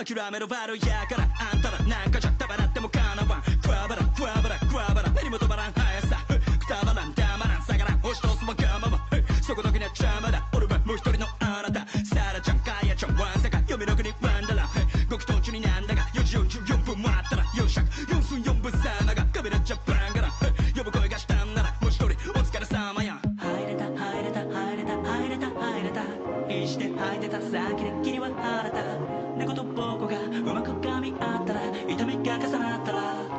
諦めろバルやからあんたらなんかじゃたばらってもかなわんクワバラクワバラクワバラ何も止まらん速さくたばらんたまらん下がらん押し通すわがままそこだけにゃ邪魔だ俺はもう一人のあなたサラちゃんカヤちゃんワンサカ読みの国ワンダラご祈祷中になんだが4時44分もあったら4尺4分4分様がカメラジャパンから呼ぶ声がしたんならもう一人お疲れ様や入れた入れた入れた入れた入れた必死で吐いてた先で君は晴れた猫と僕がうまく噛み合ったら痛みが重なったら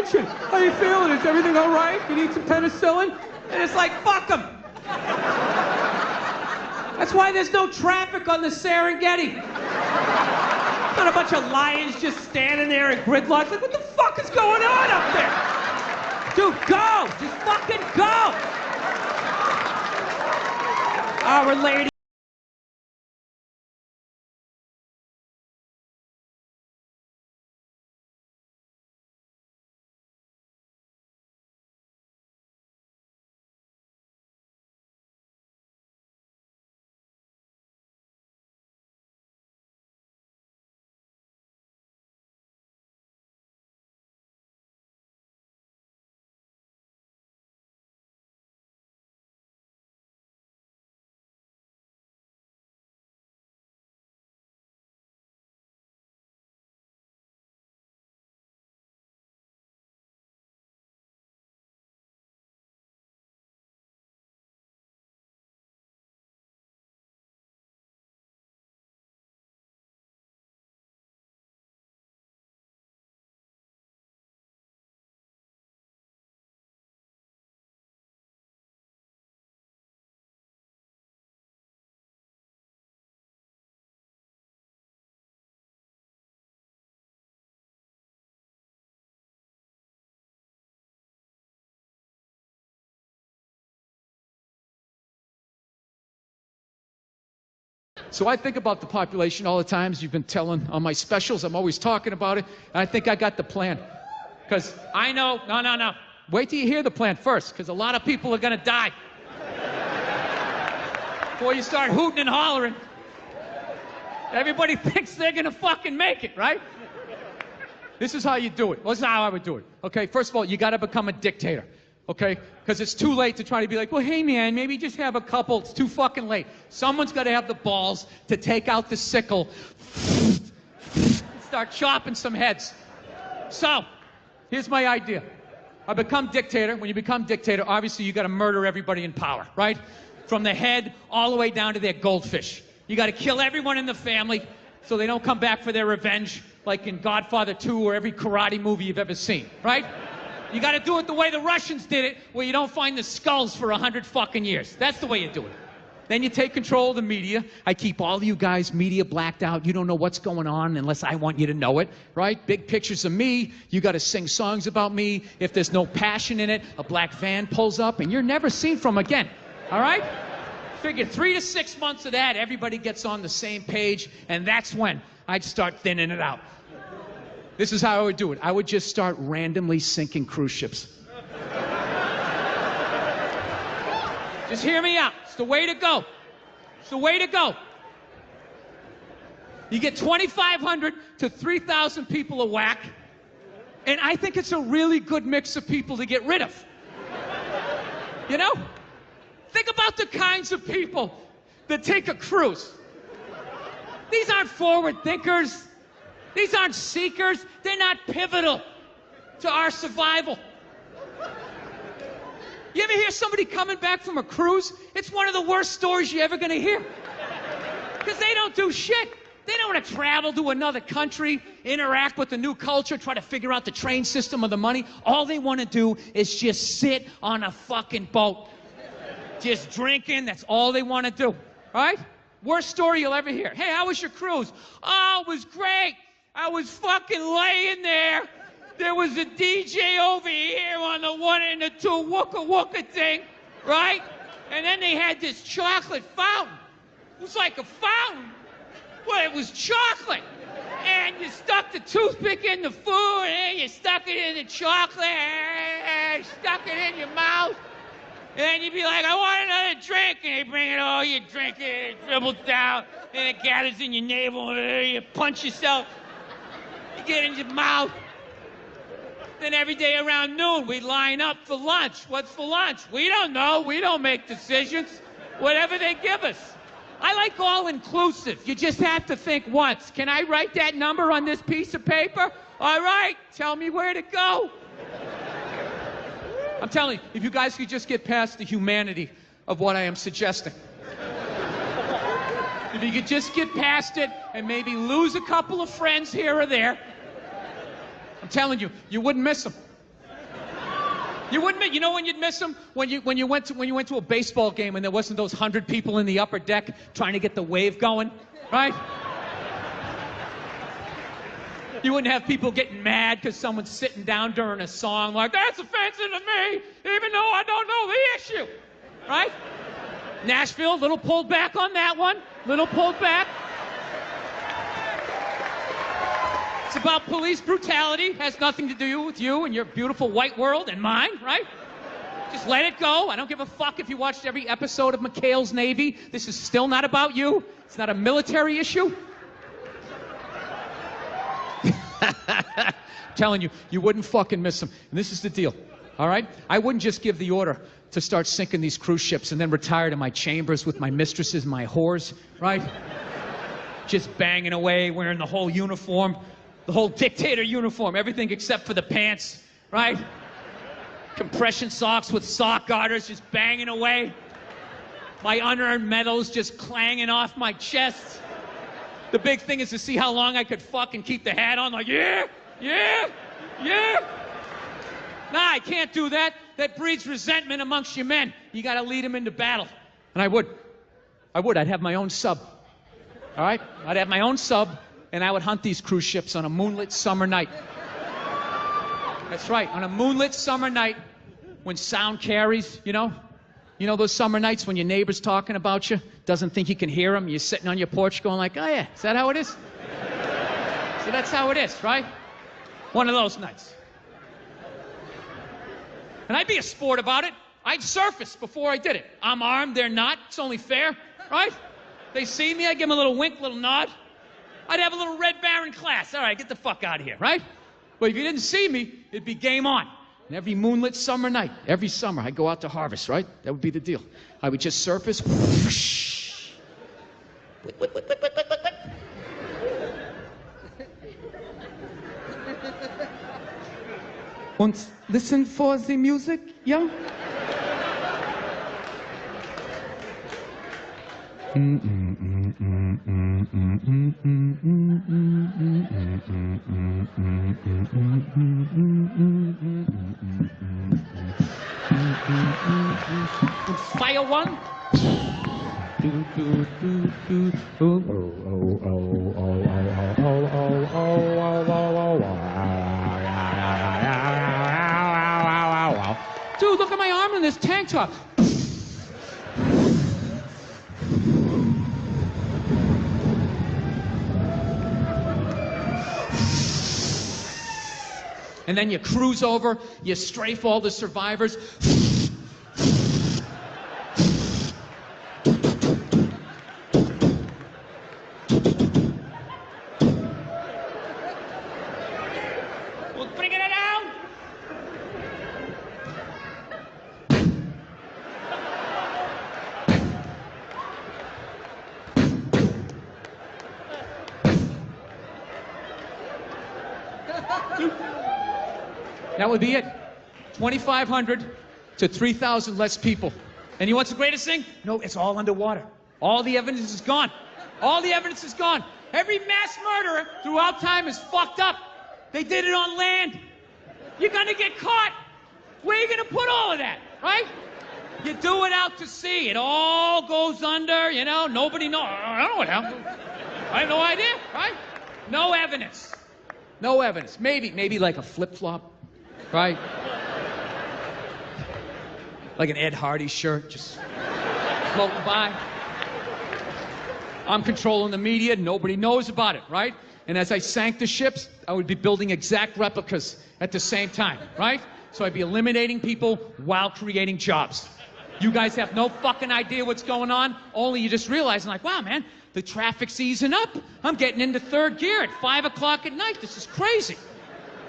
lunch, and how you feeling? Is everything all right? You need some penicillin? And it's like, fuck them. That's why there's no traffic on the Serengeti. Not a bunch of lions just standing there in gridlock. Like, what the fuck is going on up there? Dude, go! Just fucking go! Our Lady. So I think about the population all the times. You've been telling on my specials. I'm always talking about it. And I think I got the plan. Because I know, no. Wait till you hear the plan first, because a lot of people are going to die. Before you start hooting and hollering, everybody thinks they're going to fucking make it, right? This is how you do it. Well, this is how I would do it. Okay, first of all, you got to become a dictator. Okay? Because it's too late to try to be like, well, hey, man, maybe just have a couple. It's too fucking late. Someone's got to have the balls to take out the sickle, start chopping some heads. So, here's my idea. I become dictator. When you become dictator, obviously you got to murder everybody in power, right? From the head all the way down to their goldfish. You got to kill everyone in the family so they don't come back for their revenge, like in Godfather 2 or every karate movie you've ever seen, right? You got to do it the way the Russians did it, where you don't find the skulls for 100 fucking years. That's the way you do it. Then you take control of the media. I keep all of you guys media blacked out. You don't know what's going on unless I want you to know it, right? Big pictures of me. You got to sing songs about me. If there's no passion in it, a black van pulls up and you're never seen from again, all right? Figure 3 to 6 months of that, everybody gets on the same page, and that's when I'd start thinning it out. This is how I would do it. I would just start randomly sinking cruise ships. Just hear me out. It's the way to go. It's the way to go. You get 2,500 to 3,000 people a whack, and I think it's a really good mix of people to get rid of. You know? Think about the kinds of people that take a cruise. These aren't forward thinkers. These aren't seekers. They're not pivotal to our survival. You ever hear somebody coming back from a cruise? It's one of the worst stories you're ever going to hear. Because they don't do shit. They don't want to travel to another country, interact with the new culture, try to figure out the train system or the money. All they want to do is just sit on a fucking boat. Just drinking. That's all they want to do. All right? Worst story you'll ever hear. Hey, how was your cruise? Oh, it was great. I was fucking laying there. There was a DJ over here on the 1 and the 2 wooka wooka thing, right? And then they had this chocolate fountain. It was like a fountain. Well, it was chocolate. And you stuck the toothpick in the food, and you stuck it in the chocolate, and stuck it in your mouth. And then you'd be like, I want another drink. And they bring it all, you drink it, it dribbles down, and it gathers in your navel, and you punch yourself. You get in your mouth. Then every day around noon, we line up for lunch. What's for lunch? We don't know. We don't make decisions. Whatever they give us. I like all-inclusive. You just have to think once. Can I write that number on this piece of paper? All right. Tell me where to go. I'm telling you, if you guys could just get past the humanity of what I am suggesting. If you could just get past it and maybe lose a couple of friends here or there, I'm telling you, you wouldn't miss them. You wouldn't. You know when you'd miss them? When you went to a baseball game and there wasn't those 100 people in the upper deck trying to get the wave going, right? You wouldn't have people getting mad because someone's sitting down during a song like, that's offensive to me, even though I don't know the issue, right? Nashville, little pulled back on that one, little pulled back. It's about police brutality, has nothing to do with you and your beautiful white world and mine, right? Just let it go. I don't give a fuck if you watched every episode of McHale's Navy. This is still not about you. It's not a military issue. Telling you, you wouldn't fucking miss them. And this is the deal, all right? I wouldn't just give the order to start sinking these cruise ships and then retire to my chambers with my mistresses, my whores, right? Just banging away, wearing the whole uniform, the whole dictator uniform, everything except for the pants, right? Compression socks with sock garters, just banging away. My unearned medals just clanging off my chest. The big thing is to see how long I could fucking keep the hat on, like, yeah, yeah, yeah. Nah, I can't do that. That breeds resentment amongst your men. You gotta lead them into battle. And I would. I'd have my own sub. All right? I'd have my own sub, and I would hunt these cruise ships on a moonlit summer night. That's right, on a moonlit summer night when sound carries, you know? You know those summer nights when your neighbor's talking about you, doesn't think you can hear him, you're sitting on your porch going like, oh yeah, is that how it is? So that's how it is, right? One of those nights. And I'd be a sport about it. I'd surface before I did it. I'm armed, they're not, it's only fair, right? They see me, I give them a little wink, little nod. I'd have a little Red Baron class. All right, get the fuck out of here, right? But if you didn't see me, it'd be game on. And every moonlit summer night, every summer, I'd go out to harvest, right? That would be the deal. I would just surface. Whoosh. Und listen for the music, yeah? Fire one. Dude, look at my arm in this tank top. And then you cruise over, you strafe all the survivors. We'll bring it down. That would be it. 2,500 to 3,000 less people. And you know what's the greatest thing? No, it's all underwater. All the evidence is gone. All the evidence is gone. Every mass murderer throughout time is fucked up. They did it on land. You're gonna get caught. Where are you gonna put all of that, right? You do it out to sea. It all goes under, you know, nobody knows. I don't know what happened. I have no idea, right? No evidence. No evidence. Maybe like a flip-flop. Right? Like an Ed Hardy shirt, just floating by. I'm controlling the media, nobody knows about it, right? And as I sank the ships, I would be building exact replicas at the same time, right? So I'd be eliminating people while creating jobs. You guys have no fucking idea what's going on, only you just realize, like, wow, man, the traffic's easing up. I'm getting into third gear at 5 o'clock at night. This is crazy.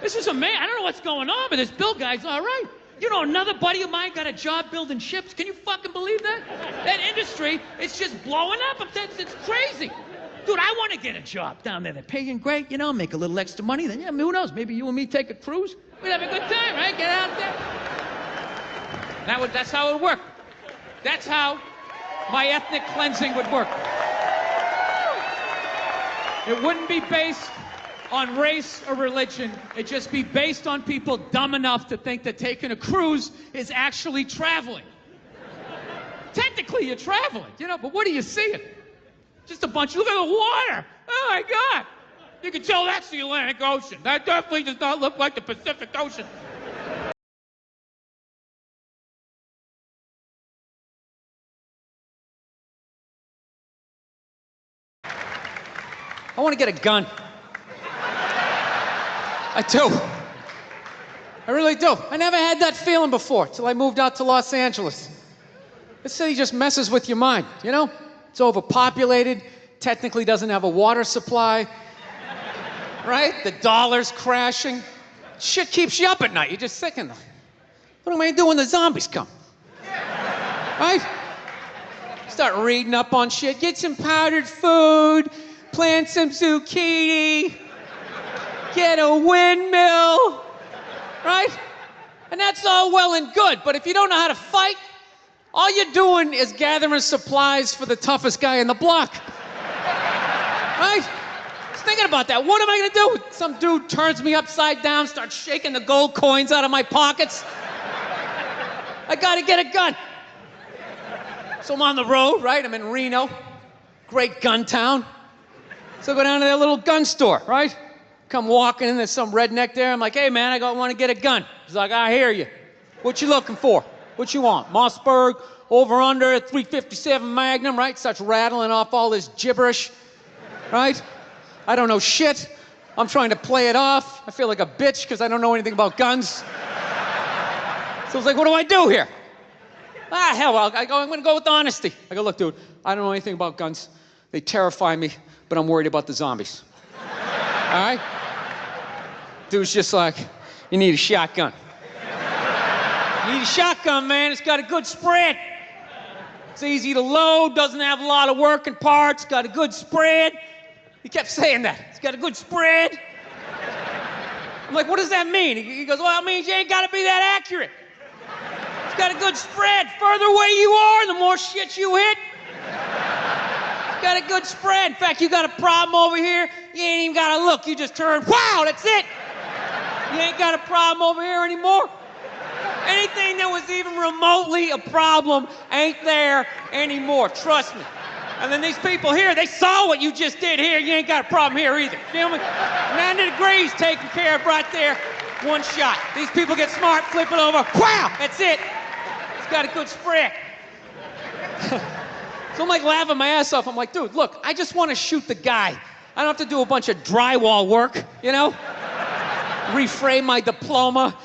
This is amazing. I don't know what's going on, but this Bill guy's all right. You know, another buddy of mine got a job building ships. Can you fucking believe that? That industry, it's just blowing up. It's crazy. Dude, I want to get a job down there. They're paying great, you know, make a little extra money. Then, yeah, who knows? Maybe you and me take a cruise. We'd have a good time, right? Get out there. That's how it would work. That's how my ethnic cleansing would work. It wouldn't be based on race or religion. It'd just be based on people dumb enough to think that taking a cruise is actually traveling. Technically, you're traveling, you know, but what are you seeing? Just a bunch. Look at the water. Oh, my God. You can tell that's the Atlantic Ocean. That definitely does not look like the Pacific Ocean. I want to get a gun. I do. I really do. I never had that feeling before till I moved out to Los Angeles. This city just messes with your mind, you know? It's overpopulated, technically doesn't have a water supply, right? The dollar's crashing. Shit keeps you up at night. You're just thinking, what am I gonna do when the zombies come? Right? Start reading up on shit, get some powdered food, plant some zucchini, get a windmill, right? And that's all well and good, but if you don't know how to fight, all you're doing is gathering supplies for the toughest guy in the block. Right? Just thinking about that. What am I gonna do? Some dude turns me upside down, starts shaking the gold coins out of my pockets. I gotta get a gun. So I'm on the road, right? I'm in Reno, great gun town. So I go down to that little gun store, right? Come walking in, there's some redneck there. I'm like, hey man, I want to get a gun. He's like, I hear you. What you looking for? What you want? Mossberg, over under, 357 Magnum, right? Starts rattling off all this gibberish, right? I don't know shit. I'm trying to play it off. I feel like a bitch because I don't know anything about guns. So I was like, what do I do here? Ah, hell, I'm gonna go with honesty. I go, look, dude, I don't know anything about guns. They terrify me, but I'm worried about the zombies. All right? Dude's just like, you need a shotgun. You need a shotgun, man. It's got a good spread. It's easy to load, doesn't have a lot of working parts, got a good spread. He kept saying that. It's got a good spread. I'm like, what does that mean? He goes, well, it means you ain't got to be that accurate. It's got a good spread. Further away you are, the more shit you hit. It's got a good spread. In fact, you got a problem over here, you ain't even got to look. You just turn, wow, that's it. You ain't got a problem over here anymore. Anything that was even remotely a problem ain't there anymore. Trust me. And then these people here, they saw what you just did here. You ain't got a problem here either. Feel me? 90 degrees taken care of right there. One shot. These people get smart, flip it over. Wow, that's it. It's got a good spread. So I'm like laughing my ass off. I'm like, dude, look, I just want to shoot the guy. I don't have to do a bunch of drywall work, you know? Reframe my diploma,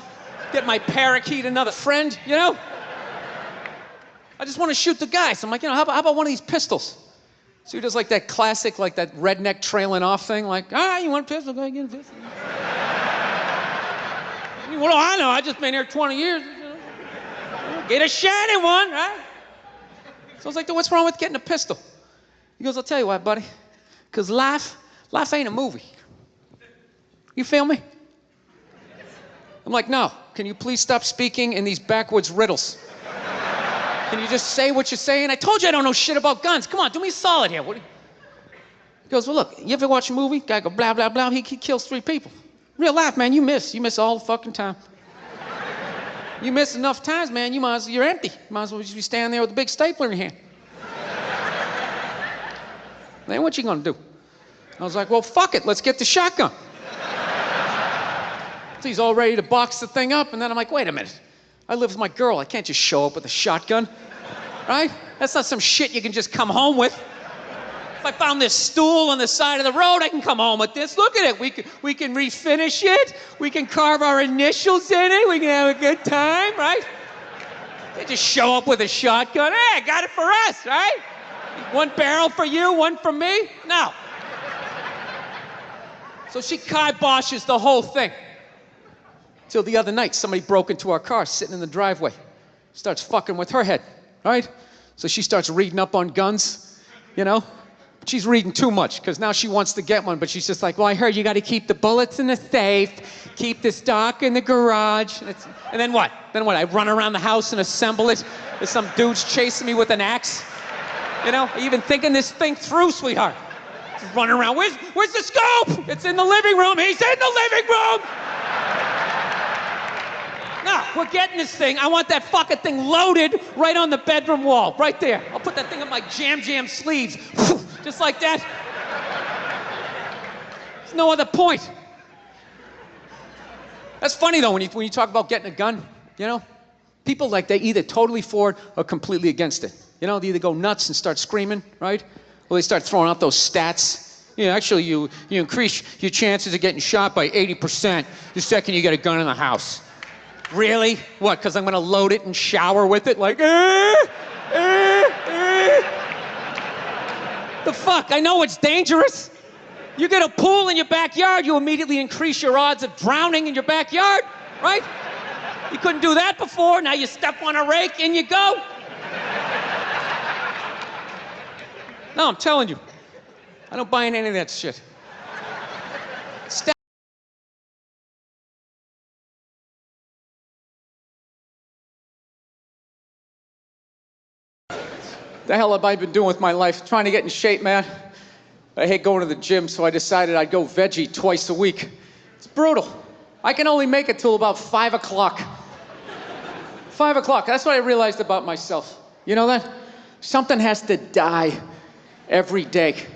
get my parakeet another friend, you know? I just want to shoot the guy. So I'm like, you know, how about one of these pistols? So he does like that classic, like that redneck trailing off thing, like, you want a pistol? Go ahead, get a pistol. What do I know? I just been here 20 years. Get a shiny one, right? So I was like, dude, what's wrong with getting a pistol? He goes, I'll tell you what, buddy. Because life ain't a movie. You feel me? I'm like, no. Can you please stop speaking in these backwoods riddles? Can you just say what you're saying? I told you I don't know shit about guns. Come on, do me a solid here. He goes, well, look, you ever watch a movie? Guy go, blah, blah, blah. He kills 3 people. Real life, man, you miss. You miss all the fucking time. You miss enough times, man, you're empty. You might as well just be standing there with a big stapler in your hand. Then what you gonna do? I was like, well, fuck it, let's get the shotgun. So he's all ready to box the thing up, and then I'm like, wait a minute. I live with my girl, I can't just show up with a shotgun, right? That's not some shit you can just come home with. If I found this stool on the side of the road, I can come home with this. Look at it. We can refinish it. We can carve our initials in it. We can have a good time, right? They just show up with a shotgun. Hey, I got it for us, right? One barrel for you, one for me? No. So she kiboshes the whole thing. Till the other night, somebody broke into our car sitting in the driveway. Starts fucking with her head, right? So she starts reading up on guns, you know? She's reading too much, because now she wants to get one, but she's just like, well, I heard you got to keep the bullets in the safe, keep the stock in the garage. And then what? Then what? I run around the house and assemble it? There's some dudes chasing me with an axe? You know, are you even thinking this thing through, sweetheart? Just running around. Where's the scope? It's in the living room. He's in the living room. No, we're getting this thing. I want that fucking thing loaded right on the bedroom wall, right there. I'll put that thing on my jam sleeves, just like that. There's no other point. That's funny though when you talk about getting a gun, you know? People they either totally for it or completely against it. You know, they either go nuts and start screaming, right? Or they start throwing out those stats. Yeah, actually you increase your chances of getting shot by 80% the second you get a gun in the house. Really? What, because I'm gonna load it and shower with it like, The fuck, I know it's dangerous. You get a pool in your backyard, you immediately increase your odds of drowning in your backyard, right? You couldn't do that before, now you step on a rake and you go. No, I'm telling you, I don't buy in any of that shit. The hell have I been doing with my life? Trying to get in shape, man. I hate going to the gym, so I decided I'd go veggie twice a week. It's brutal. I can only make it till about 5 o'clock. 5 o'clock, that's what I realized about myself. You know that? Something has to die every day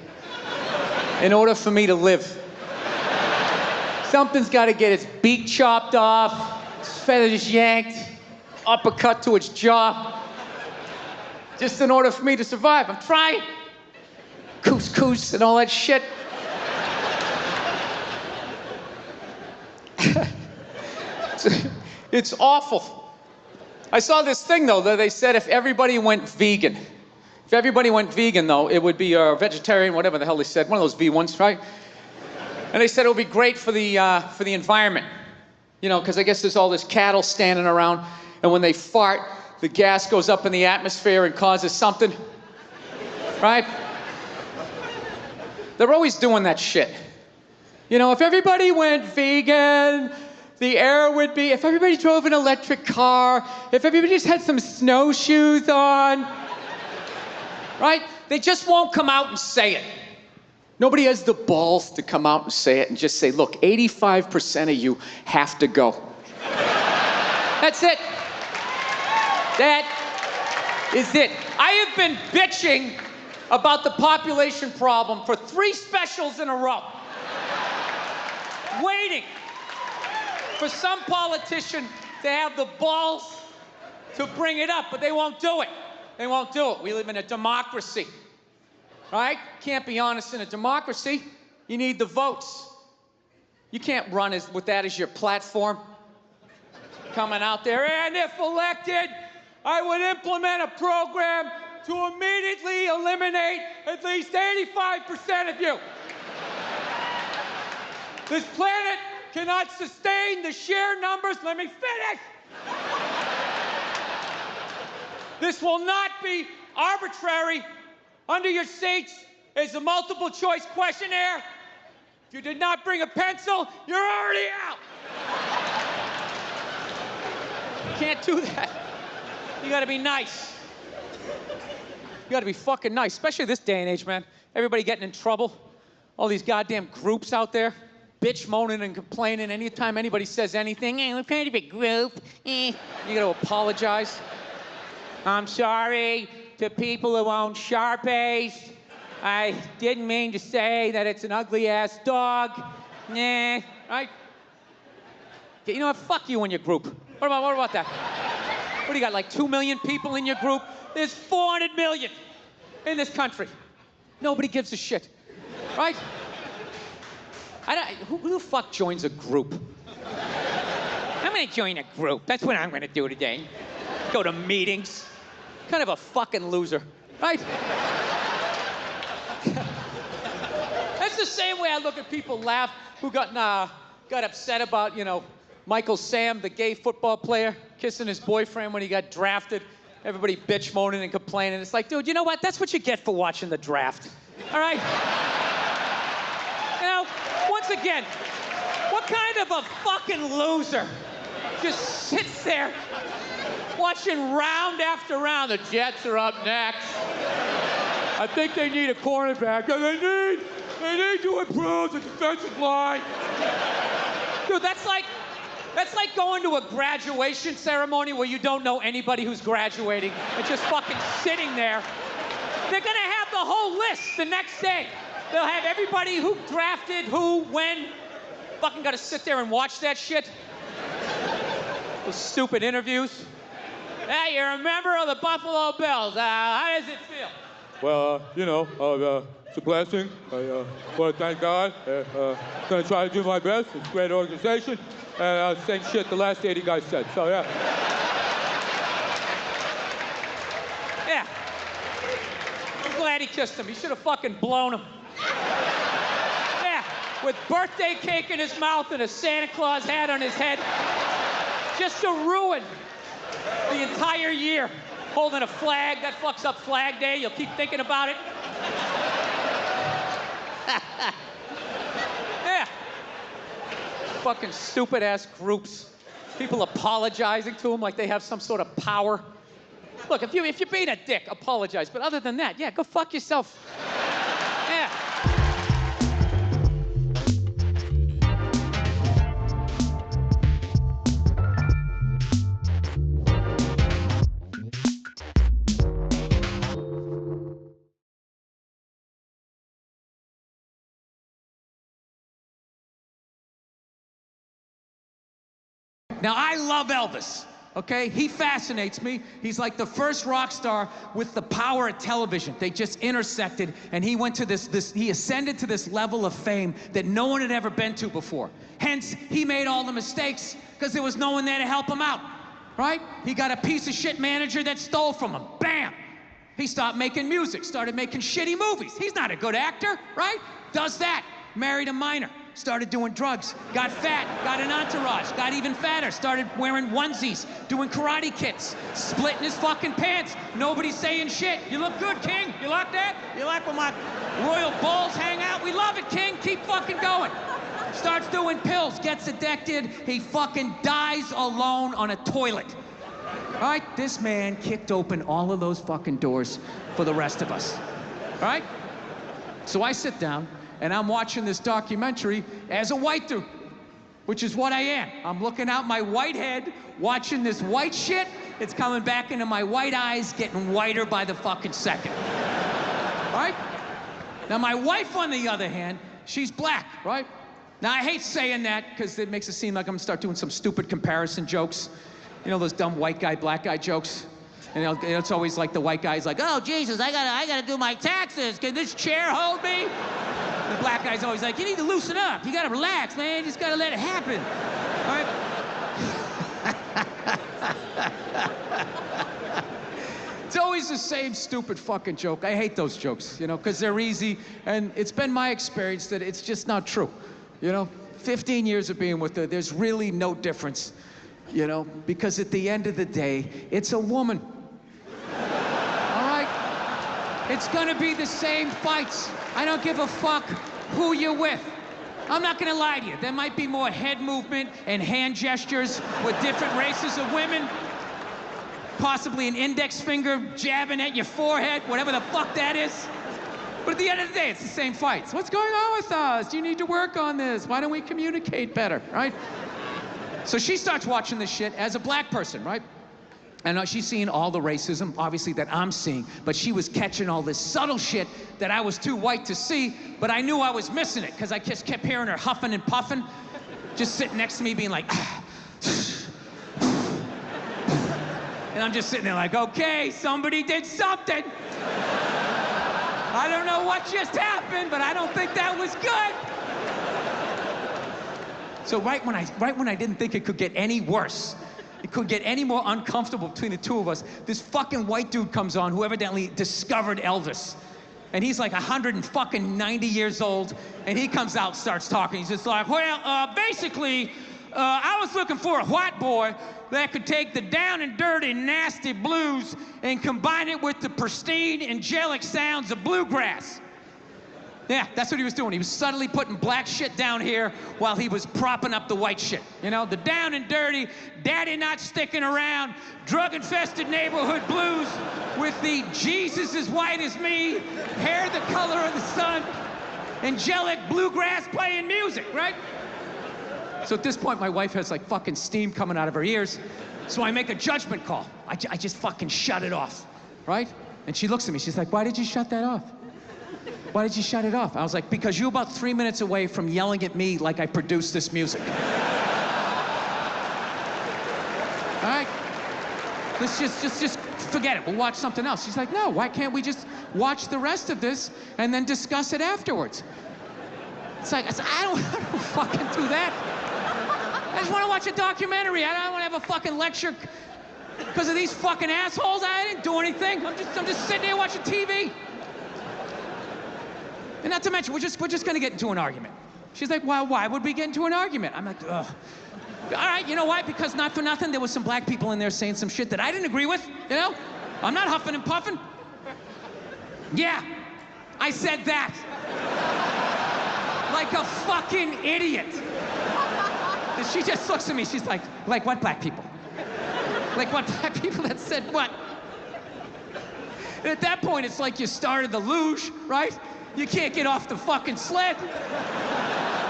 in order for me to live. Something's gotta get its beak chopped off, its feathers yanked, uppercut to its jaw. Just in order for me to survive. I'm trying. Couscous and all that shit. It's awful. I saw this thing, though, that they said if everybody went vegan. If everybody went vegan, though, it would be vegetarian, whatever the hell they said. One of those V ones, right? And they said it would be great for the environment. You know, because I guess there's all this cattle standing around, and when they fart, the gas goes up in the atmosphere and causes something, right? They're always doing that shit. You know, if everybody went vegan, the air would be, if everybody drove an electric car, if everybody just had some snowshoes on, right? They just won't come out and say it. Nobody has the balls to come out and say it and just say, look, 85% of you have to go. That's it. That is it. I have been bitching about the population problem for 3 specials in a row. Waiting for some politician to have the balls to bring it up, but they won't do it. They won't do it. We live in a democracy, right? Can't be honest in a democracy. You need the votes. You can't run with that as your platform. Coming out there, and if elected, I would implement a program to immediately eliminate at least 85% of you. This planet cannot sustain the sheer numbers. Let me finish. This will not be arbitrary. Under your seats is a multiple choice questionnaire. If you did not bring a pencil, you're already out. Can't do that. You gotta be nice. You gotta be fucking nice, especially this day and age, man. Everybody getting in trouble. All these goddamn groups out there, bitch moaning and complaining. Anytime anybody says anything, we're part of a group. You gotta apologize. I'm sorry to people who own Sharpies. I didn't mean to say that it's an ugly-ass dog. Nah, right? You know what? Fuck you and your group. What about that? What do you got, like 2 million people in your group? There's 400 million in this country. Nobody gives a shit, right? Who the fuck joins a group? I'm gonna join a group. That's what I'm gonna do today. Go to meetings. Kind of a fucking loser, right? That's the same way I look at people laugh who got upset about, you know, Michael Sam, the gay football player, kissing his boyfriend when he got drafted. Everybody bitch moaning and complaining. It's like, dude, you know what? That's what you get for watching the draft. All right? You know, once again, what kind of a fucking loser just sits there watching round after round? The Jets are up next. I think they need a cornerback. And they need They need to improve the defensive line. Dude, that's like going to a graduation ceremony where you don't know anybody who's graduating and just fucking sitting there. They're gonna have the whole list the next day. They'll have everybody who drafted, who, when. Fucking gotta sit there and watch that shit. Those stupid interviews. Hey, you're a member of the Buffalo Bills. How does it feel? Well, it's a blessing. I want to thank God. Gonna try to do my best. It's a great organization. And same shit the last 80 guys said. So, yeah. Yeah. I'm glad he kissed him. He should have fucking blown him. Yeah, with birthday cake in his mouth and a Santa Claus hat on his head. Just to ruin the entire year. Holding a flag, that fucks up Flag Day. You'll keep thinking about it. Yeah. Fucking stupid ass groups. People apologizing to them like they have some sort of power. Look, if you're being a dick, apologize. But other than that, yeah, go fuck yourself. Yeah. Now, I love Elvis, okay? He fascinates me. He's like the first rock star with the power of television. They just intersected, and he went to he ascended to this level of fame that no one had ever been to before. Hence, he made all the mistakes because there was no one there to help him out, right? He got a piece of shit manager that stole from him. Bam! He stopped making music, started making shitty movies. He's not a good actor, right? Does that. Married a minor. Started doing drugs, got fat, got an entourage, got even fatter, started wearing onesies, doing karate kicks, splitting his fucking pants. Nobody's saying shit. You look good, King. You like that? You like when my royal bulls hang out? We love it, King. Keep fucking going. Starts doing pills, gets addicted. He fucking dies alone on a toilet. All right? This man kicked open all of those fucking doors for the rest of us. All right? So I sit down, and I'm watching this documentary as a white dude, which is what I am. I'm looking out my white head, watching this white shit. It's coming back into my white eyes, getting whiter by the fucking second. All right? Now, my wife, on the other hand, she's black, right? Now, I hate saying that because it makes it seem like I'm gonna start doing some stupid comparison jokes. You know, those dumb white guy, black guy jokes? And it's always like the white guy's like, oh, Jesus, I gotta do my taxes. Can this chair hold me? The black guy's always like, you need to loosen up. You gotta relax, man. You just gotta let it happen. All right? It's always the same stupid fucking joke. I hate those jokes, because they're easy. And it's been my experience that it's just not true. 15 years of being with her, there's really no difference, because at the end of the day, it's a woman. All right? It's gonna be the same fights. I don't give a fuck who you're with. I'm not gonna lie to you. There might be more head movement and hand gestures with different races of women. Possibly an index finger jabbing at your forehead, whatever the fuck that is. But at the end of the day, it's the same fights. What's going on with us? You need to work on this. Why don't we communicate better, right? So she starts watching this shit as a black person, right? And she's seeing all the racism, obviously, that I'm seeing, but she was catching all this subtle shit that I was too white to see, but I knew I was missing it, because I just kept hearing her huffing and puffing, just sitting next to me being like, and I'm just sitting there like, okay, somebody did something. I don't know what just happened, but I don't think that was good. So right when I didn't think it could get any worse, it could get any more uncomfortable between the two of us, this fucking white dude comes on who evidently discovered Elvis. And he's like 190 years old, and he comes out, starts talking. He's just like, well, basically, I was looking for a white boy that could take the down and dirty, nasty blues and combine it with the pristine, angelic sounds of bluegrass. Yeah, that's what he was doing. He was subtly putting black shit down here while he was propping up the white shit. The down and dirty, daddy not sticking around, drug-infested neighborhood blues with the Jesus as white as me, hair the color of the sun. angelic bluegrass playing music, right? So at this point, my wife has like fucking steam coming out of her ears. So I make a judgment call. I just fucking shut it off, right? And she looks at me, she's like, why did you shut that off? Why did you shut it off? I was like, because you're about 3 minutes away from yelling at me like I produced this music. All right? Let's just forget it. We'll watch something else. She's like, no, why can't we just watch the rest of this and then discuss it afterwards? It's like, I don't fucking do that. I just want to watch a documentary. I don't want to have a fucking lecture because of these fucking assholes. I didn't do anything. I'm just sitting there watching TV. And not to mention, we're just gonna get into an argument. She's like, well, why would we get into an argument? I'm like, ugh. All right, you know why? Because not for nothing, there was some black people in there saying some shit that I didn't agree with, you know? I'm not huffing and puffing. Yeah, I said that. Like a fucking idiot. And she just looks at me, she's like what black people? Like what black people that said what? And at that point, it's like you started the luge, right? You can't get off the fucking sled.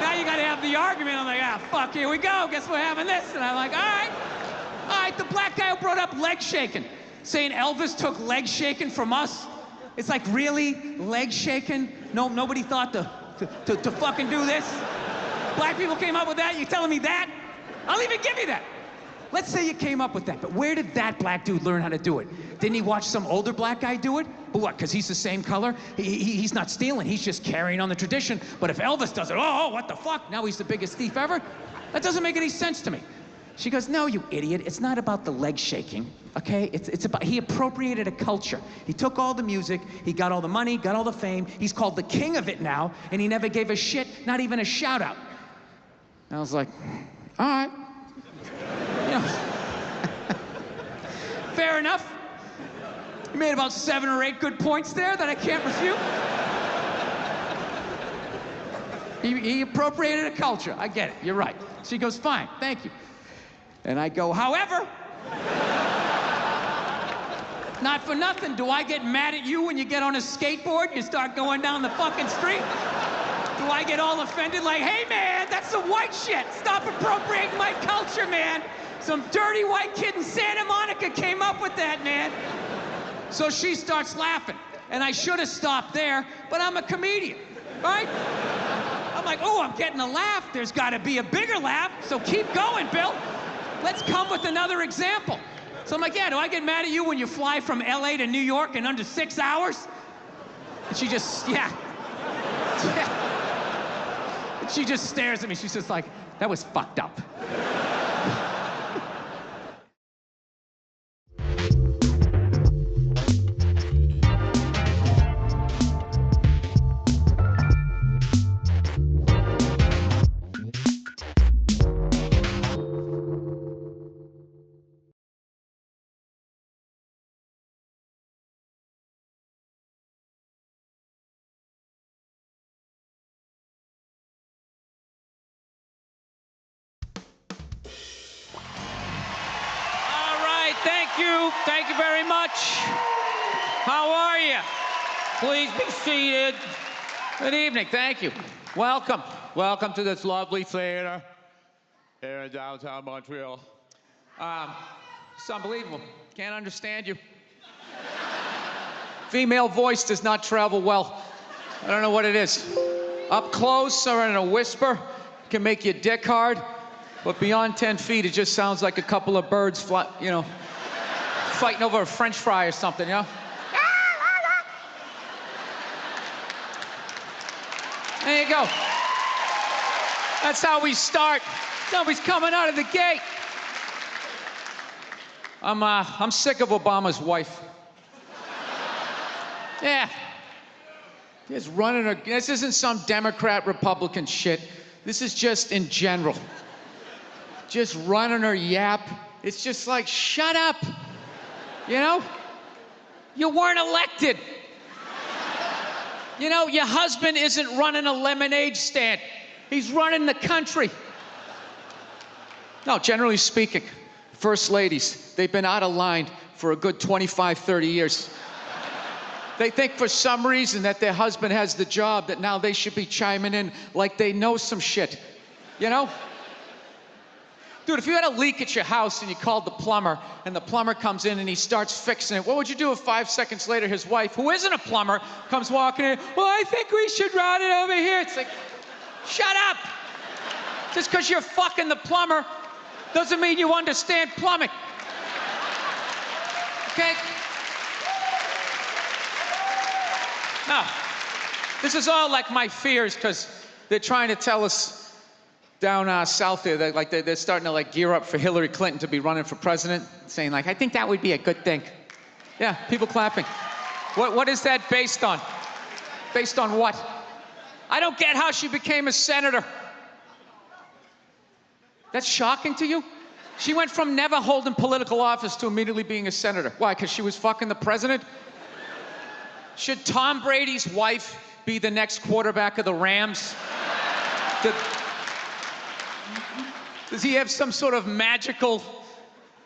Now you gotta have the argument. I'm like, ah, fuck, here we go. Guess we're having this. And I'm like, all right, the black guy who brought up leg shaking, saying Elvis took leg shaking from us. It's like, really? Leg shaking? No, nobody thought to fucking do this? Black people came up with that? You telling me that? I'll even give you that. Let's say you came up with that, but where did that black dude learn how to do it? Didn't he watch some older black guy do it? But what, because he's the same color? He's not stealing, he's just carrying on the tradition. But if Elvis does it, oh, what the fuck? Now he's the biggest thief ever? That doesn't make any sense to me. She goes, no, you idiot, it's not about the leg shaking, okay? It's about, he appropriated a culture. He took all the music, he got all the money, got all the fame, he's called the king of it now, and he never gave a shit, not even a shout out. And I was like, all right. You know, fair enough. You made about 7 or 8 good points there that I can't refute. He appropriated a culture. I get it. You're right. She goes, fine, thank you. And I go, however, not for nothing, do I get mad at you when you get on a skateboard and you start going down the fucking street? Do I get all offended like, hey man, that's some white shit. Stop appropriating my culture, man. Some dirty white kid in Santa Monica came up with that, man. So she starts laughing. And I should have stopped there, but I'm a comedian, right? I'm like, oh, I'm getting a laugh. There's gotta be a bigger laugh, so keep going, Bill. Let's come with another example. So I'm like, yeah, do I get mad at you when you fly from LA to New York in under 6 hours? And she just, yeah. And she just stares at me. She's just like, that was fucked up. Thank you very much. How are you? Please be seated. Good evening, thank you. Welcome. Welcome to this lovely theater here in downtown Montreal. It's unbelievable. Can't understand you. Female voice does not travel well. I don't know what it is. Up close or in a whisper can make your dick hard, but beyond 10 feet, it just sounds like a couple of birds fly, you know, fighting over a French fry or something, you know? There you go. That's how we start. Somebody's coming out of the gate. I'm sick of Obama's wife. Yeah. Just running her, this isn't some Democrat, Republican shit. This is just in general. Just running her yap. It's just like, shut up. You know? You weren't elected. You know, your husband isn't running a lemonade stand. He's running the country. No, generally speaking, first ladies, they've been out of line for a good 25, 30 years. They think for some reason that their husband has the job, that now they should be chiming in like they know some shit, you know? Dude, if you had a leak at your house and you called the plumber, and the plumber comes in and he starts fixing it, what would you do if 5 seconds later his wife, who isn't a plumber, comes walking in, well, I think we should route it over here. It's like, shut up. Just because you're fucking the plumber doesn't mean you understand plumbing. Okay? No. This is all like my fears, because they're trying to tell us down south there, they're starting to gear up for Hillary Clinton to be running for president, saying I think that would be a good thing. Yeah, people clapping. What is that based on? Based on what? I don't get how she became a senator. That's shocking to you? She went from never holding political office to immediately being a senator. Why, because she was fucking the president? Should Tom Brady's wife be the next quarterback of the Rams? Does he have some sort of magical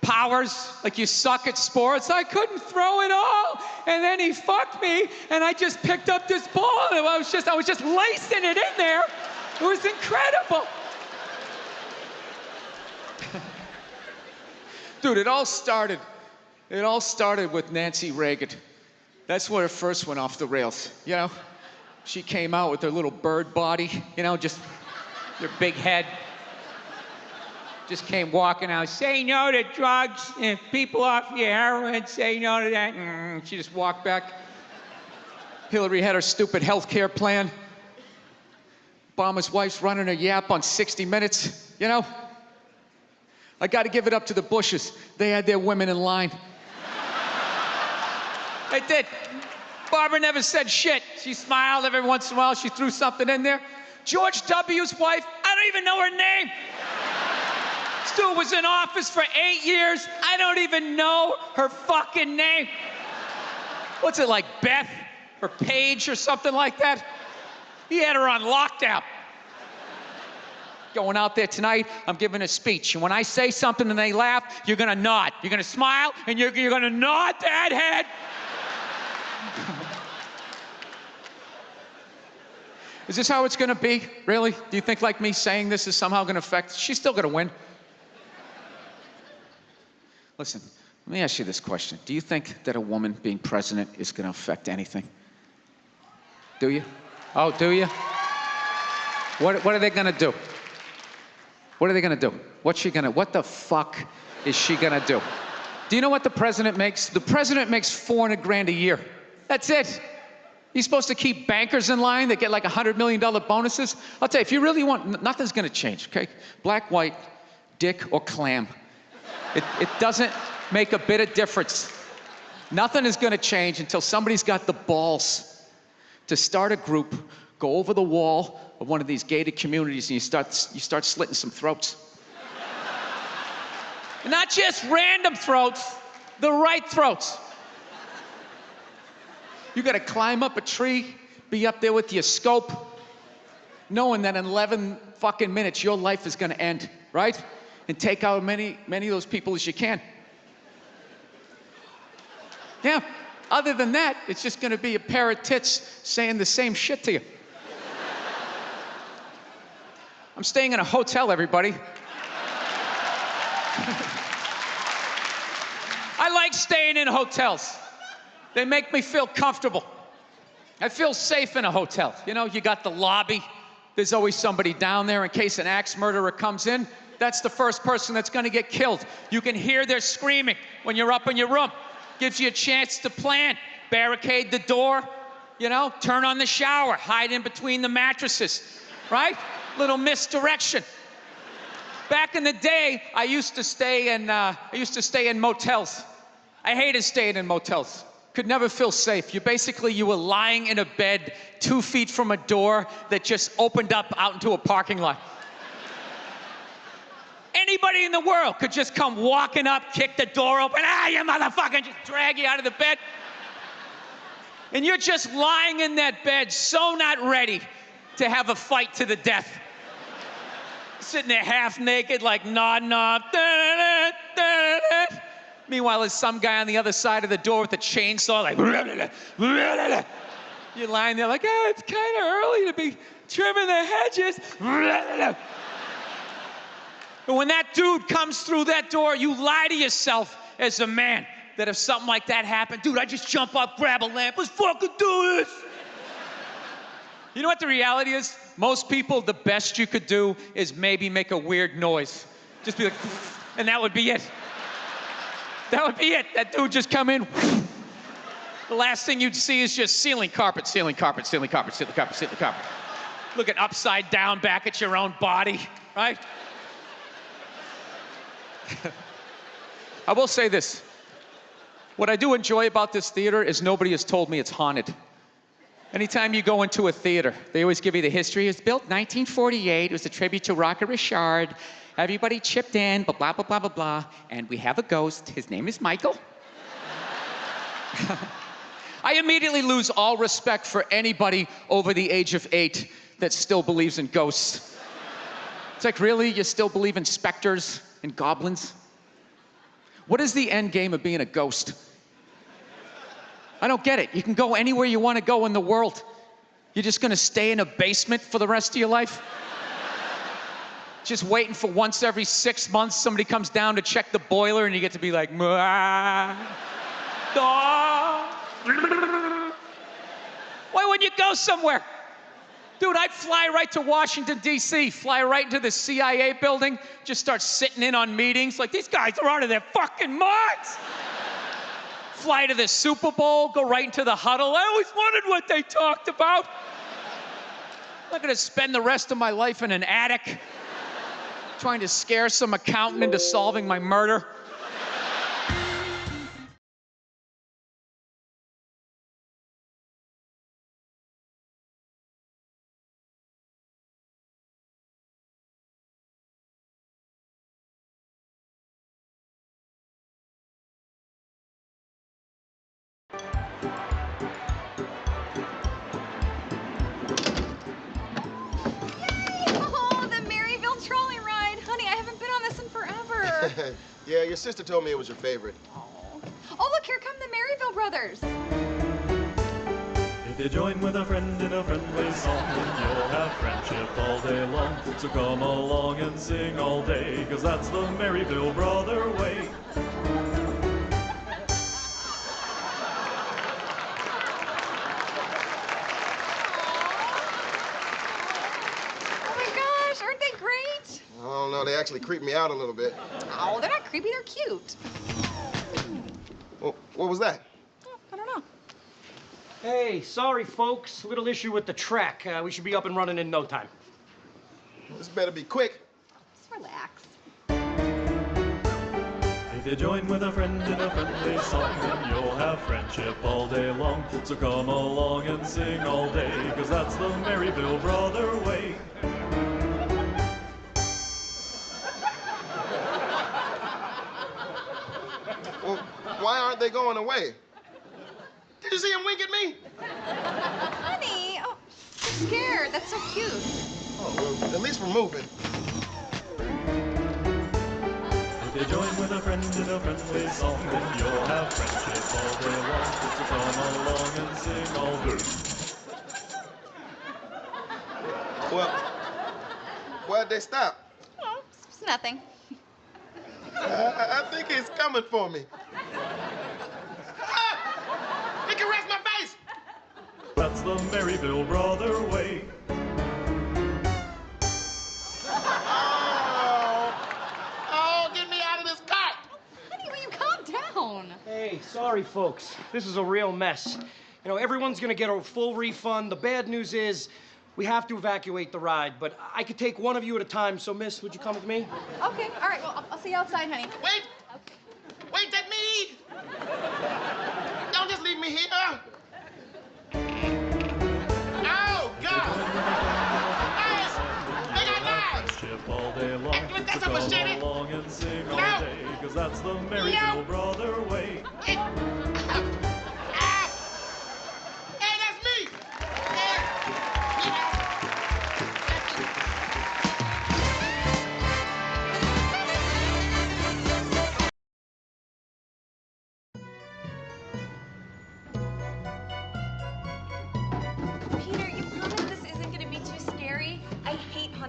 powers? Like, you suck at sports? I couldn't throw it all, and then he fucked me, and I just picked up this ball, and I was just lacing it in there. It was incredible. Dude, it all started with Nancy Reagan. That's where it first went off the rails, you know? She came out with her little bird body, you know, just your big head. Just came walking out, say no to drugs, and people off your heroin, say no to that. She just walked back. Hillary had her stupid health care plan. Obama's wife's running her yap on 60 Minutes, you know? I gotta give it up to the Bushes. They had their women in line. They did. Barbara never said shit. She smiled every once in a while. She threw something in there. George W.'s wife, I don't even know her name. This dude was in office for 8 years. I don't even know her fucking name. What's it, like Beth or Paige or something like that? He had her on lockdown. Going out there tonight, I'm giving a speech. And when I say something and they laugh, you're gonna nod. You're gonna smile, and you're gonna nod that head. Is this how it's gonna be? Really? Do you think like me saying this is somehow gonna affect? She's still gonna win. Listen, let me ask you this question. Do you think that a woman being president is gonna affect anything? Do you? Oh, do you? What are they gonna do? What are they gonna do? What the fuck is she gonna do? Do you know what the president makes? The president makes $400 grand a year. That's it. He's supposed to keep bankers in line that get like $100 million bonuses. I'll tell you, if you really want, nothing's gonna change, okay? Black, white, dick, or clam. It doesn't make a bit of difference. Nothing is gonna change until somebody's got the balls to start a group, go over the wall of one of these gated communities, and you start slitting some throats. And not just random throats, the right throats. You gotta climb up a tree, be up there with your scope, knowing that in 11 fucking minutes your life is gonna end, right? And take out many of those people as you can. Yeah, other than that, it's just gonna be a pair of tits saying the same shit to you. I'm staying in a hotel, everybody. I like staying in hotels. They make me feel comfortable. I feel safe in a hotel. You know, you got the lobby. There's always somebody down there in case an axe murderer comes in. That's the first person that's gonna get killed. You can hear their screaming when you're up in your room. Gives you a chance to plan. Barricade the door, you know, turn on the shower, hide in between the mattresses, right? Little misdirection. Back in the day, I used to stay in motels. I hated staying in motels. Could never feel safe. You were lying in a bed 2 feet from a door that just opened up out into a parking lot. Anybody in the world could just come walking up, kick the door open, you motherfucker, just drag you out of the bed. And you're just lying in that bed, so not ready to have a fight to the death. Sitting there half naked, like nodding off. Meanwhile, there's some guy on the other side of the door with a chainsaw, like, you're lying there like, oh, it's kind of early to be trimming the hedges. But when that dude comes through that door, you lie to yourself as a man that if something like that happened, dude, I just jump up, grab a lamp, let's fucking do this. You know what the reality is? Most people, the best you could do is maybe make a weird noise. Just be like, and that would be it. That would be it. That dude just come in. The last thing you'd see is just ceiling carpet, ceiling carpet, ceiling carpet, ceiling carpet, ceiling carpet. Looking upside down back at your own body, right? I will say this. What I do enjoy about this theater is nobody has told me it's haunted. Anytime you go into a theater, they always give you the history. It was built 1948. It was a tribute to Rocket Richard. Everybody chipped in, blah, blah, blah, blah, blah, blah. And we have a ghost. His name is Michael. I immediately lose all respect for anybody over the age of 8 that still believes in ghosts. It's like, really? You still believe in specters and goblins? What is the end game of being a ghost? I don't get it. You can go anywhere you want to go in the world. You're just going to stay in a basement for the rest of your life? Just waiting for once every 6 months somebody comes down to check the boiler and you get to be like, why wouldn't you go somewhere? Dude, I'd fly right to Washington, D.C., fly right into the CIA building, just start sitting in on meetings like, these guys are out of their fucking minds. Fly to the Super Bowl, go right into the huddle. I always wondered what they talked about. I'm not gonna spend the rest of my life in an attic trying to scare some accountant into solving my murder. Yeah, your sister told me it was your favorite. Oh, look, here come the Maryville brothers. If you join with a friend in a friendly song, then you'll have friendship all day long. So come along and sing all day, 'cause that's the Maryville brother way. Oh my gosh, aren't they great? I don't know, they actually creep me out a little bit. Oh, they're not creepy, they're cute. Well, what was that? Oh, I don't know. Hey, sorry, folks. Little issue with the track. We should be up and running in no time. This better be quick. Just relax. If you join with a friend in a friendly song, then you'll have friendship all day long. So come along and sing all day, 'cause that's the Maryville brother way. Well, why aren't they going away? Did you see him wink at me? Honey, oh, you're scared. That's so cute. Oh, well, at least we're moving. If you join with a friend in a friendly song, then you'll have friendship all day long. So come along and sing all day. Well, why'd they stop? Oh, it's nothing. I think he's coming for me. Ah! He can rest my face! That's the Maryville brother way. Oh, get me out of this cart! Honey, will you calm down? Hey, sorry, folks. This is a real mess. You know, everyone's gonna get a full refund. The bad news is we have to evacuate the ride, but I could take one of you at a time. So, miss, would you come with me? Okay, all right, well, I'll see you outside, honey. Wait! Wait, take me! Don't just leave me here! Oh, God! Guys! They got knives! Friendship all day long. Hey, that's So a machete. come along and sing all No. day, 'cause that's the Maryville brother way.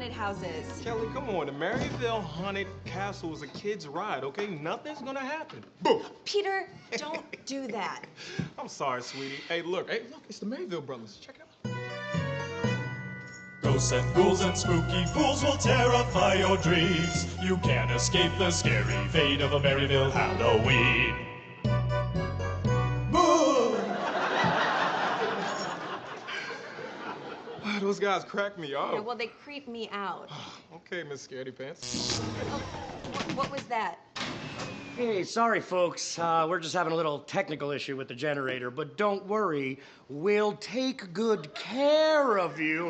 haunted houses. Kelly, come on. The Maryville Haunted Castle is a kid's ride, okay? Nothing's gonna happen. Boom! Peter, don't do that. I'm sorry, sweetie. Hey, look, it's the Maryville brothers. Check it out. Ghosts and ghouls and spooky fools will terrify your dreams. You can't escape the scary fate of a Maryville Halloween. Those guys crack me up. Yeah, well, they creep me out. Okay, Miss Scaredy Pants. Oh, what was that? Hey, sorry, folks. We're just having a little technical issue with the generator, but don't worry. We'll take good care of you.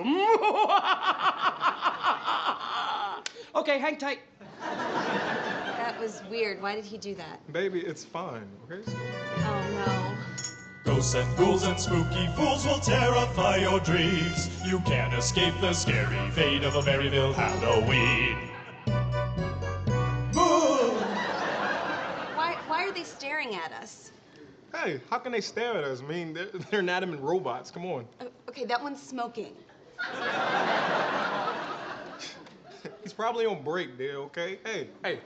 Okay, hang tight. That was weird. Why did he do that? Baby, it's fine, okay? Oh, no. Ghosts and ghouls and spooky fools will terrify your dreams. You can't escape the scary fate of a Maryville Halloween. Why are they staring at us? Hey, how can they stare at us? I mean, they're inanimate robots. Come on. Okay, that one's smoking. He's probably on break, dear, okay? Hey,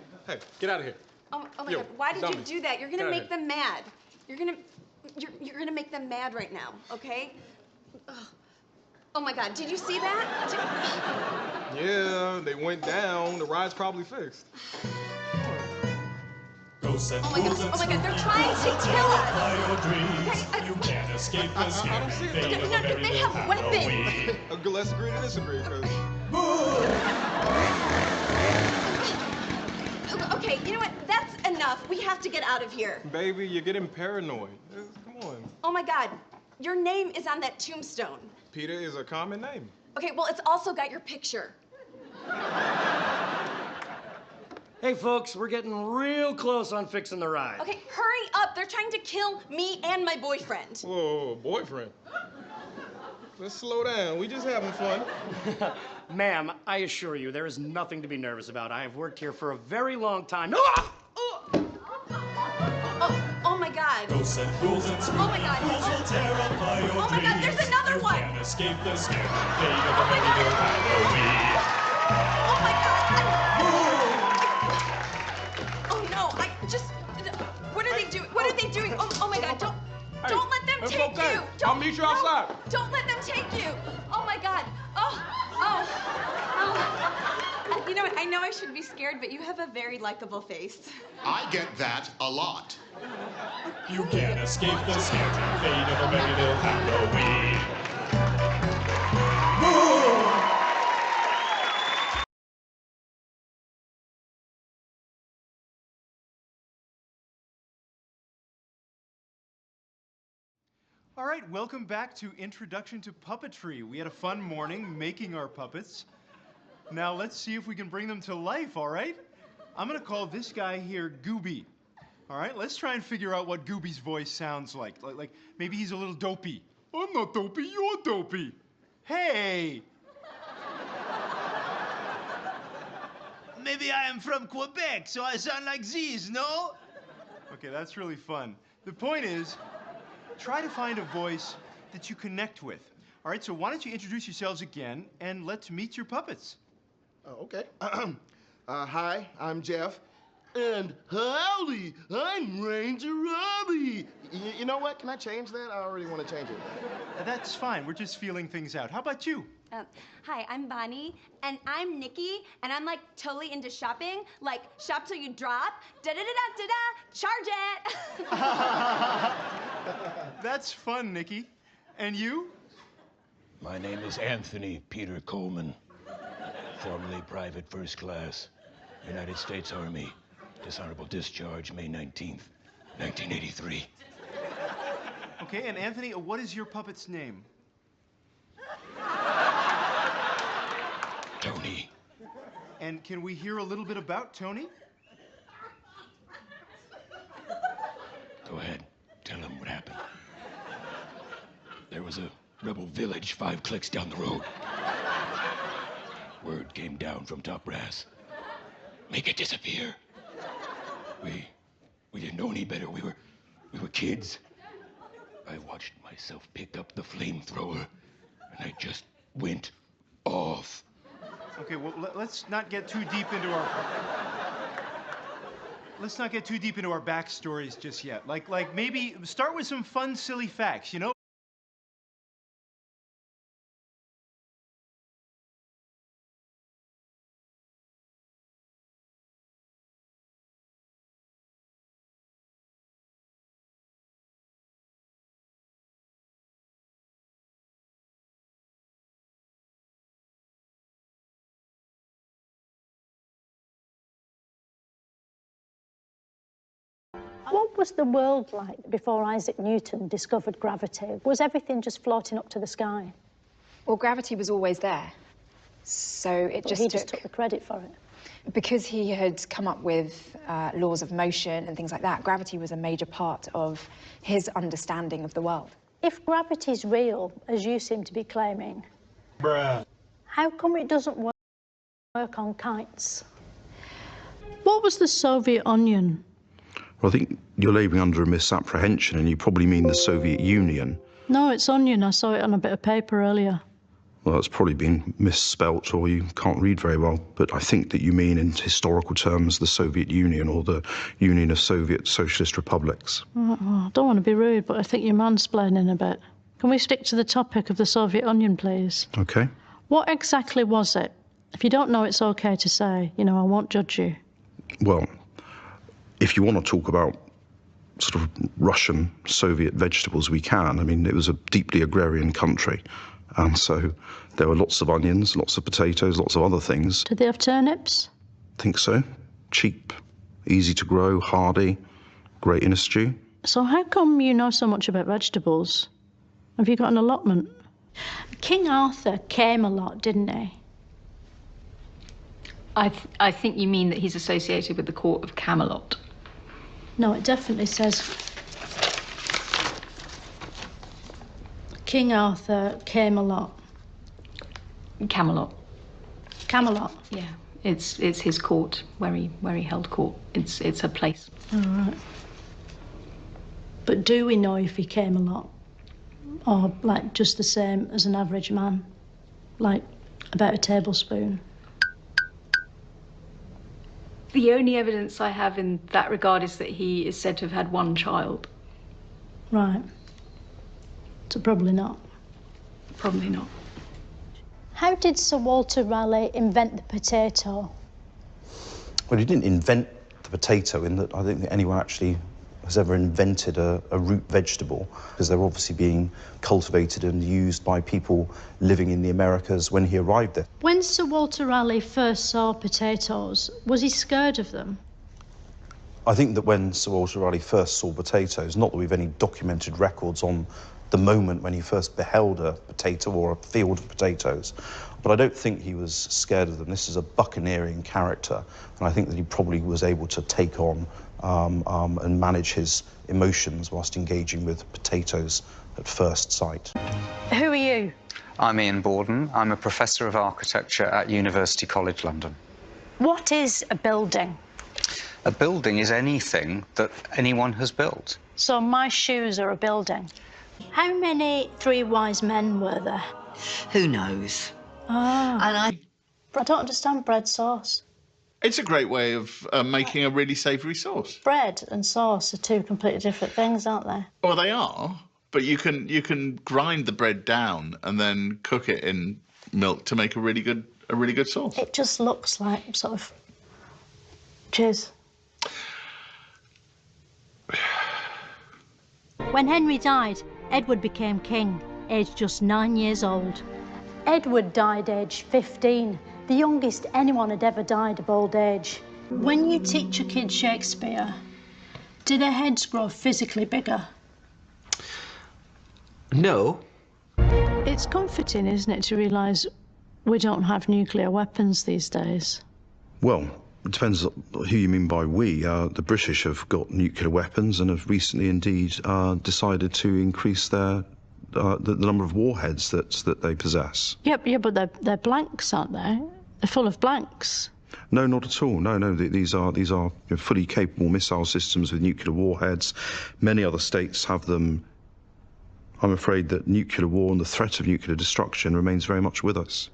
get out of here. Oh my Yo, God, why did dummy. you do that? You're Get gonna out make of here. them mad. You're gonna make them mad right now, okay? Ugh. Oh my God, did you see that? Yeah, they went down. The ride's probably fixed. Ghosts and Oh my ghouls God, and oh my God, they're spooky trying fools to will kill us. terrify your dreams. Okay, You can't escape the I scary don't see it. fate of a No, Maryville they have Halloween. weapons. Let's agree to disagree, because... Okay, you know what? That's enough. We have to get out of here. Baby, you're getting paranoid. Come on. Oh my God, your name is on that tombstone. Peter is a common name. Okay, well, it's also got your picture. Hey, folks, we're getting real close on fixing the ride. Okay, hurry up. They're trying to kill me and my boyfriend. Whoa, boyfriend. Let's slow down. We just having fun. Ma'am, I assure you, there is nothing to be nervous about. I have worked here for a very long time. Ah! Oh my God. Ghosts and ghouls and spooky Oh my God. fools will terrify your Oh my God, dreams. there's another You one. can't escape the scary fate of Oh a my God. Maryville Halloween. Oh my God. Oh no, what are they doing? What are they doing? Oh my God, don't let them it's take okay. you. I'll meet you outside. Don't let them take you. Oh my God. Oh. You know what? I know I should be scared, but you have a very likable face. I get that a lot. You can't escape the scary fate of a Maryville Halloween. All right, welcome back to Introduction to Puppetry. We had a fun morning making our puppets. Now let's see if we can bring them to life, all right? I'm gonna call this guy here Gooby. All right, let's try and figure out what Gooby's voice sounds like. Like maybe he's a little dopey. I'm not dopey, you're dopey. Hey! Maybe I am from Quebec, so I sound like this, no? Okay, that's really fun. The point is, try to find a voice that you connect with. All right, so why don't you introduce yourselves again, and let's meet your puppets. Oh, okay. Hi, I'm Jeff. And howdy, I'm Ranger Robbie. You know what? Can I change that? I already want to change it. That's fine. We're just feeling things out. How about you? Hi, I'm Bonnie, and I'm Nikki, and I'm like totally into shopping. Like, shop till you drop, da-da-da-da-da-da, charge it. That's fun, Nikki. And you? My name is Anthony Peter Coleman, formerly Private First Class, United States Army, dishonorable discharge, May 19th, 1983. Okay, and Anthony, what is your puppet's name? Tony. And can we hear a little bit about Tony? Go ahead, tell him what happened. There was a rebel village 5 clicks down the road. Word came down from top brass. Make it disappear. We didn't know any better. We were kids. I watched myself pick up the flamethrower, and I just went off. Okay, well, let's not get too deep into our... Let's not get too deep into our backstories just yet. Like maybe start with some fun, silly facts, you know? What was the world like before Isaac Newton discovered gravity? Was everything just floating up to the sky? Well, gravity was always there. So it But he just took the credit for it. Because he had come up with laws of motion and things like that, gravity was a major part of his understanding of the world. If gravity's real, as you seem to be claiming, how come it doesn't work on kites? What was the Soviet Onion? Well, I think you're labouring under a misapprehension, and you probably mean the Soviet Union. No, it's onion. I saw it on a bit of paper earlier. Well, that's probably been misspelt, or you can't read very well. But I think that you mean, in historical terms, the Soviet Union, or the Union of Soviet Socialist Republics. I don't want to be rude, but I think you're mansplaining a bit. Can we stick to the topic of the Soviet Onion, please? OK. What exactly was it? If you don't know, it's OK to say. You know, I won't judge you. Well, if you want to talk about sort of Russian Soviet vegetables, we can. I mean, it was a deeply agrarian country. And so there were lots of onions, lots of potatoes, lots of other things. Did they have turnips? I think so. Cheap, easy to grow, hardy, great in a stew. So how come you know so much about vegetables? Have you got an allotment? King Arthur came a lot, didn't he? I think you mean that he's associated with the court of Camelot. No, it definitely says King Arthur came a lot. Camelot. Camelot? Yeah, it's his court where he held court. It's a place. All right. But do we know if he came a lot, or like just the same as an average man, like about a tablespoon? The only evidence I have in that regard is that he is said to have had one child. Right. So probably not. Probably not. How did Sir Walter Raleigh invent the potato? Well, he didn't invent the potato, in that I don't think anyone actually has ever invented a root vegetable, because they're obviously being cultivated and used by people living in the Americas when he arrived there. When Sir Walter Raleigh first saw potatoes, was he scared of them? I think that when Sir Walter Raleigh first saw potatoes, not that we've any documented records on the moment when he first beheld a potato or a field of potatoes, but I don't think he was scared of them. This is a buccaneering character, and I think that he probably was able to take on and manage his emotions whilst engaging with potatoes at first sight. Who are you? I'm Ian Borden. I'm a professor of architecture at University College London. What is a building? A building is anything that anyone has built. So my shoes are a building. How many three wise men were there? Who knows? Ah. And I don't understand bread sauce. It's a great way of making a really savoury sauce. Bread and sauce are two completely different things, aren't they? Well, they are, but you can grind the bread down and then cook it in milk to make a really good sauce. It just looks like sort of... Cheers. When Henry died, Edward became king, aged just 9 years old. Edward died aged 15, the youngest anyone had ever died of old age. When you teach your kids Shakespeare, do their heads grow physically bigger? No. It's comforting, isn't it, to realise we don't have nuclear weapons these days? Well, it depends who you mean by we. The British have got nuclear weapons and have recently indeed decided to increase the number of warheads that they possess. Yep, yeah, but they're blanks, aren't they? They're full of blanks. No, not at all. No. These are fully capable missile systems with nuclear warheads. Many other states have them. I'm afraid that nuclear war and the threat of nuclear destruction remains very much with us.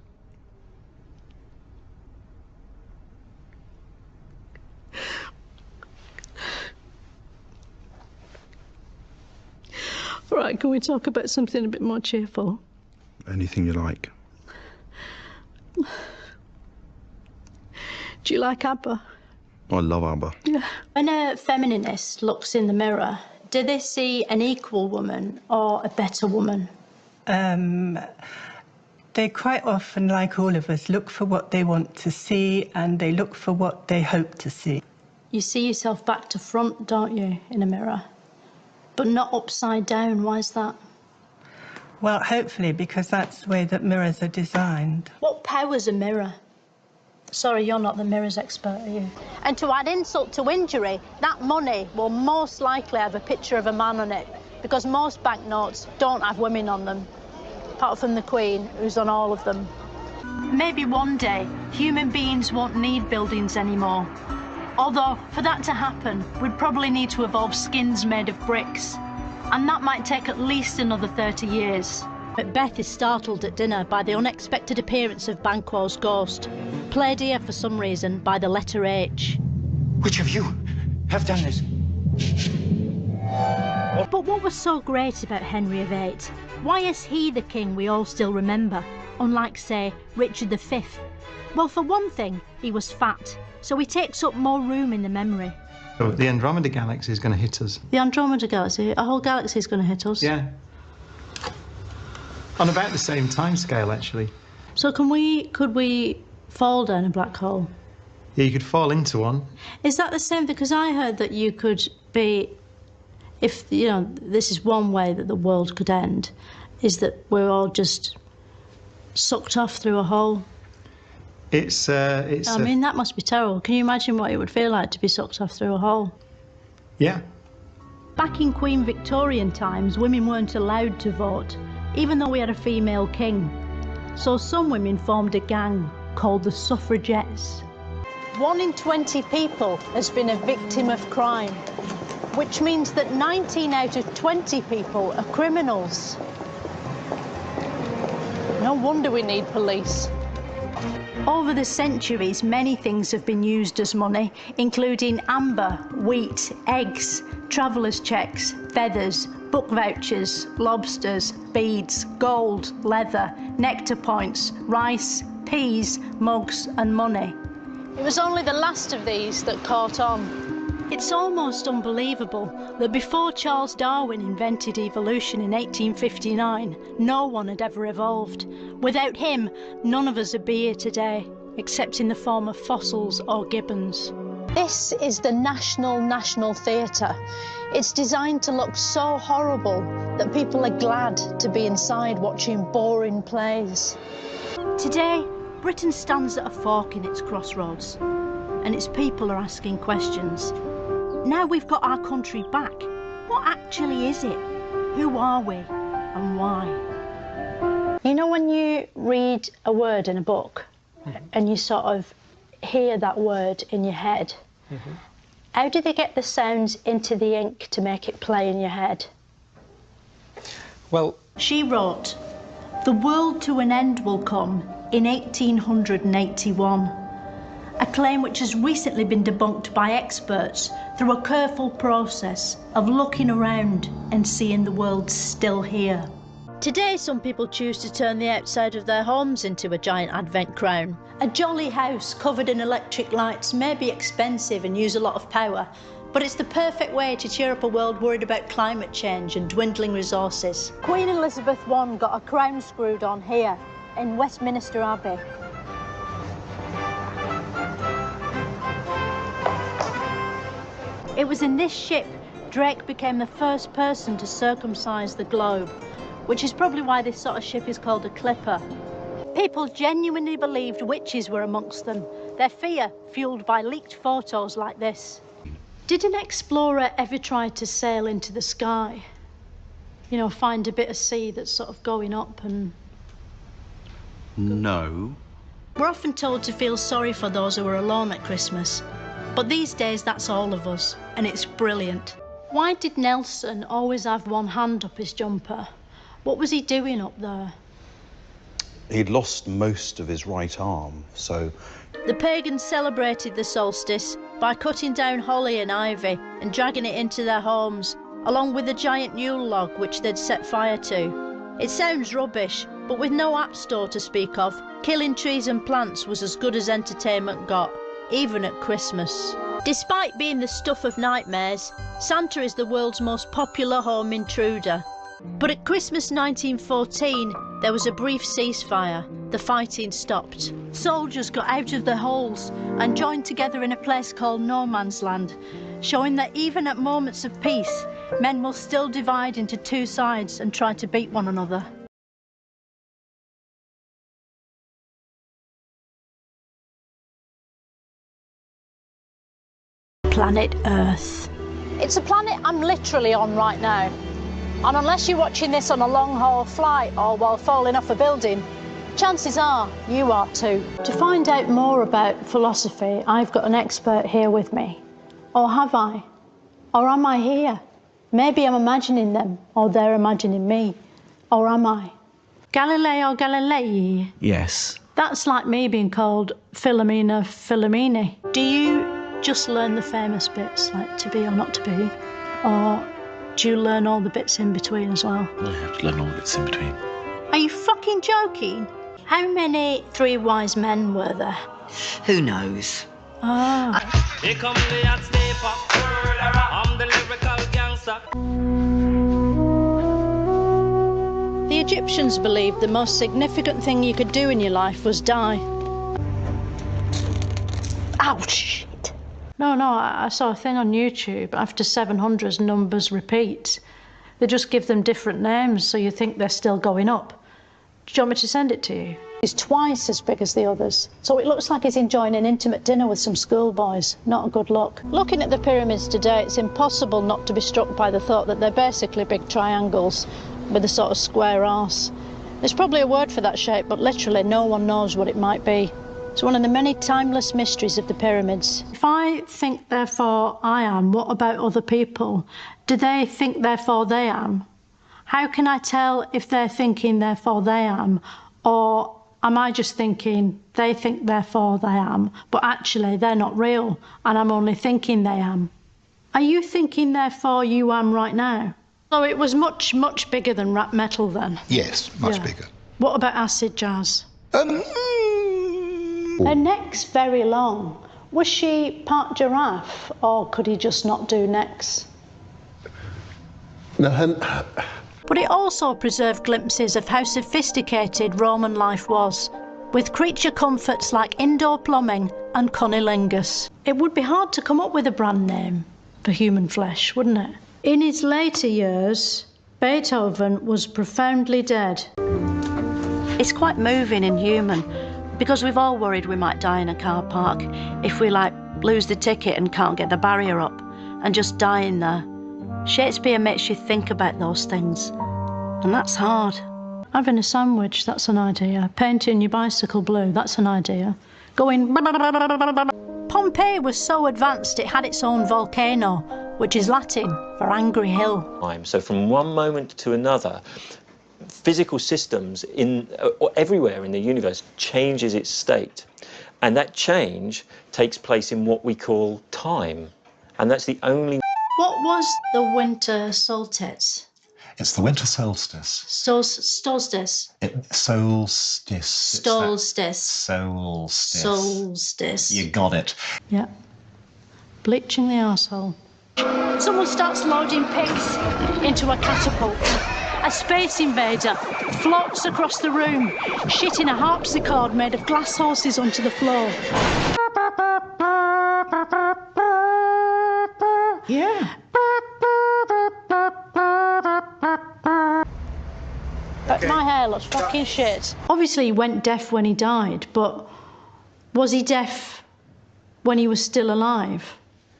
Right, can we talk about something a bit more cheerful? Anything you like. Do you like ABBA? I love ABBA. Yeah. When a feminist looks in the mirror, do they see an equal woman or a better woman? They quite often, like all of us, look for what they want to see and they look for what they hope to see. You see yourself back to front, don't you, in a mirror? But not upside down. Why is that? Well, hopefully, because that's the way that mirrors are designed. What power's a mirror? Sorry, you're not the mirrors expert, are you? And to add insult to injury, that money will most likely have a picture of a man on it, because most banknotes don't have women on them, apart from the Queen, who's on all of them. Maybe one day, human beings won't need buildings anymore. Although, for that to happen, we'd probably need to evolve skins made of bricks. And that might take at least another 30 years. Macbeth is startled at dinner by the unexpected appearance of Banquo's ghost, played here for some reason by the letter H. Which of you have done this? But what was so great about Henry VIII? Why is he the king we all still remember, unlike, say, Richard V? Well, for one thing, he was fat, so he takes up more room in the memory. So the Andromeda Galaxy is going to hit us. The Andromeda Galaxy? A whole galaxy is going to hit us? Yeah. On about the same time scale, actually. So could we fall down a black hole? Yeah, you could fall into one. Is that the same? Because I heard that you could be, if, you know, this is one way that the world could end, is that we're all just sucked off through a hole. I mean, that must be terrible. Can you imagine what it would feel like to be sucked off through a hole? Yeah. Back in Queen Victorian times, women weren't allowed to vote, even though we had a female king. So some women formed a gang called the Suffragettes. 1 in 20 people has been a victim of crime, which means that 19 out of 20 people are criminals. No wonder we need police. Over the centuries, many things have been used as money, including amber, wheat, eggs, travellers' checks, feathers, book vouchers, lobsters, beads, gold, leather, nectar points, rice, peas, mugs and money. It was only the last of these that caught on. It's almost unbelievable that before Charles Darwin invented evolution in 1859, no one had ever evolved. Without him, none of us would be here today, except in the form of fossils or gibbons. This is the National Theatre. It's designed to look so horrible that people are glad to be inside watching boring plays. Today, Britain stands at a fork in its crossroads, and its people are asking questions. Now we've got our country back, what actually is it? Who are we, and why? You know when you read a word in a book, and you sort of hear that word in your head, how do they get the sounds into the ink to make it play in your head? Well, she wrote, "The world to an end will come in 1881, a claim which has recently been debunked by experts through a careful process of looking around and seeing the world still here." Today, some people choose to turn the outside of their homes into a giant advent crown. A jolly house covered in electric lights may be expensive and use a lot of power, but it's the perfect way to cheer up a world worried about climate change and dwindling resources. Queen Elizabeth I got a crown screwed on here in Westminster Abbey. It was in this ship Drake became the first person to circumcise the globe, which is probably why this sort of ship is called a clipper. People genuinely believed witches were amongst them, their fear fueled by leaked photos like this. Did an explorer ever try to sail into the sky? You know, find a bit of sea that's sort of going up and... No. We're often told to feel sorry for those who are alone at Christmas, but these days that's all of us, and it's brilliant. Why did Nelson always have one hand up his jumper? What was he doing up there? He'd lost most of his right arm, so... The pagans celebrated the solstice by cutting down holly and ivy and dragging it into their homes, along with a giant Yule log which they'd set fire to. It sounds rubbish, but with no app store to speak of, killing trees and plants was as good as entertainment got, even at Christmas. Despite being the stuff of nightmares, Santa is the world's most popular home intruder. But at Christmas 1914, there was a brief ceasefire. The fighting stopped. Soldiers got out of their holes and joined together in a place called No Man's Land, showing that even at moments of peace, men will still divide into two sides and try to beat one another. Planet Earth. It's a planet I'm literally on right now. And unless you're watching this on a long-haul flight or while falling off a building, chances are you are too. To find out more about philosophy, I've got an expert here with me. Or have I? Or am I here? Maybe I'm imagining them, or they're imagining me. Or am I? Galileo Galilei? Yes. That's like me being called Philomena Philomene. Do you just learn the famous bits, like to be or not to be? Or do you learn all the bits in between as well? I have to learn all the bits in between. Are you fucking joking? How many three wise men were there? Who knows? Ah. Here come the hot stepper. I'm the lyrical gangster. The Egyptians believed the most significant thing you could do in your life was die. Ouch! No, I saw a thing on YouTube. After 700, numbers repeat. They just give them different names, so you think they're still going up. Do you want me to send it to you? He's twice as big as the others, so it looks like he's enjoying an intimate dinner with some schoolboys. Not a good look. Looking at the pyramids today, it's impossible not to be struck by the thought that they're basically big triangles with a sort of square arse. There's probably a word for that shape, but literally no one knows what it might be. It's one of the many timeless mysteries of the pyramids. If I think, therefore I am, what about other people? Do they think, therefore they am? How can I tell if they're thinking, therefore they am? Or am I just thinking, they think, therefore they am, but actually they're not real, and I'm only thinking they am? Are you thinking, therefore you am right now? So it was much, much bigger than rap metal then? Yes, much bigger. What about acid jazz? Her neck's very long. Was she part giraffe, or could he just not do necks? No, But it also preserved glimpses of how sophisticated Roman life was, with creature comforts like indoor plumbing and cunnilingus. It would be hard to come up with a brand name for human flesh, wouldn't it? In his later years, Beethoven was profoundly dead. It's quite moving and human, because we've all worried we might die in a car park if we, lose the ticket and can't get the barrier up, and just die in there. Shakespeare makes you think about those things, and that's hard. Having a sandwich, that's an idea. Painting your bicycle blue, that's an idea. Going... Pompeii was so advanced it had its own volcano, which is Latin for angry hill. So from one moment to another, physical systems everywhere in the universe changes its state, and that change takes place in what we call time, and that's the only... What was the winter solstice? it's the winter solstice. Solstice. Solstice. Solstice. Solstice. Solstice. You got it. Yeah. Bleaching the arsehole. Someone starts loading pigs into a catapult. A space invader floats across the room, shitting a harpsichord made of glass horses onto the floor. Yeah. But my hair looks fucking shit. Obviously, he went deaf when he died, but was he deaf when he was still alive?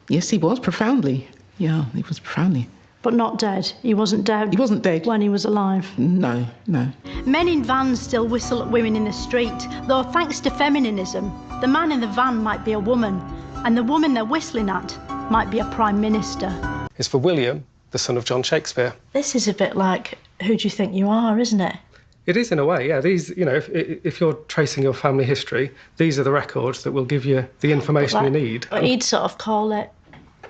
Yes, he was, profoundly. Yeah, he was profoundly. But not dead. He wasn't dead. He wasn't dead. When he was alive. No, no. Men in vans still whistle at women in the street, though thanks to feminism, the man in the van might be a woman, and the woman they're whistling at might be a prime minister. It's for William, the son of John Shakespeare. This is a bit like Who Do You Think You Are, isn't it? It is in a way, yeah. These, you know, if you're tracing your family history, these are the records that will give you the information you need. But he'd sort of call it,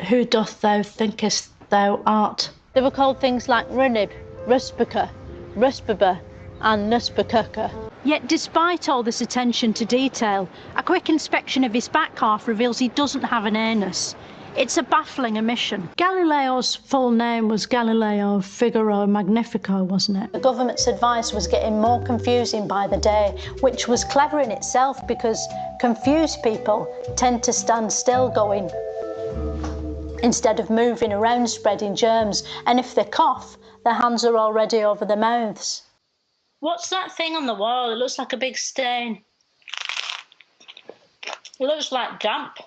Who doth thou thinkest thou art? They were called things like Runib, Ruspica, Ruspiba, and Nuspakaka. Yet despite all this attention to detail, a quick inspection of his back half reveals he doesn't have an anus. It's a baffling omission. Galileo's full name was Galileo Figaro Magnifico, wasn't it? The government's advice was getting more confusing by the day, which was clever in itself because confused people tend to stand still going instead of moving around spreading germs, and if they cough, their hands are already over their mouths. What's that thing on the wall? It looks like a big stain. It looks like damp.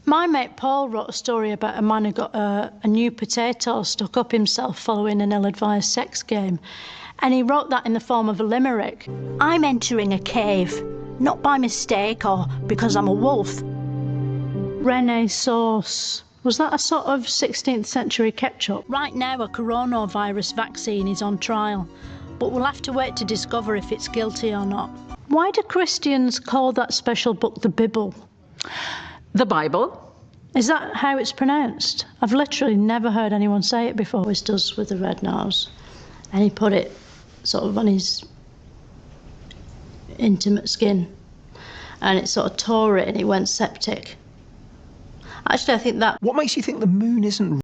My mate Paul wrote a story about a man who got a new potato stuck up himself following an ill-advised sex game. And he wrote that in the form of a limerick. I'm entering a cave, not by mistake or because I'm a wolf. Renaissance. Was that a sort of 16th century ketchup? Right now, a coronavirus vaccine is on trial, but we'll have to wait to discover if it's guilty or not. Why do Christians call that special book the Bible? The Bible. Is that how it's pronounced? I've literally never heard anyone say it before. Always does with the red nose. And he put it sort of on his intimate skin. And it sort of tore it and it went septic. Actually, I think that... What makes you think the moon isn't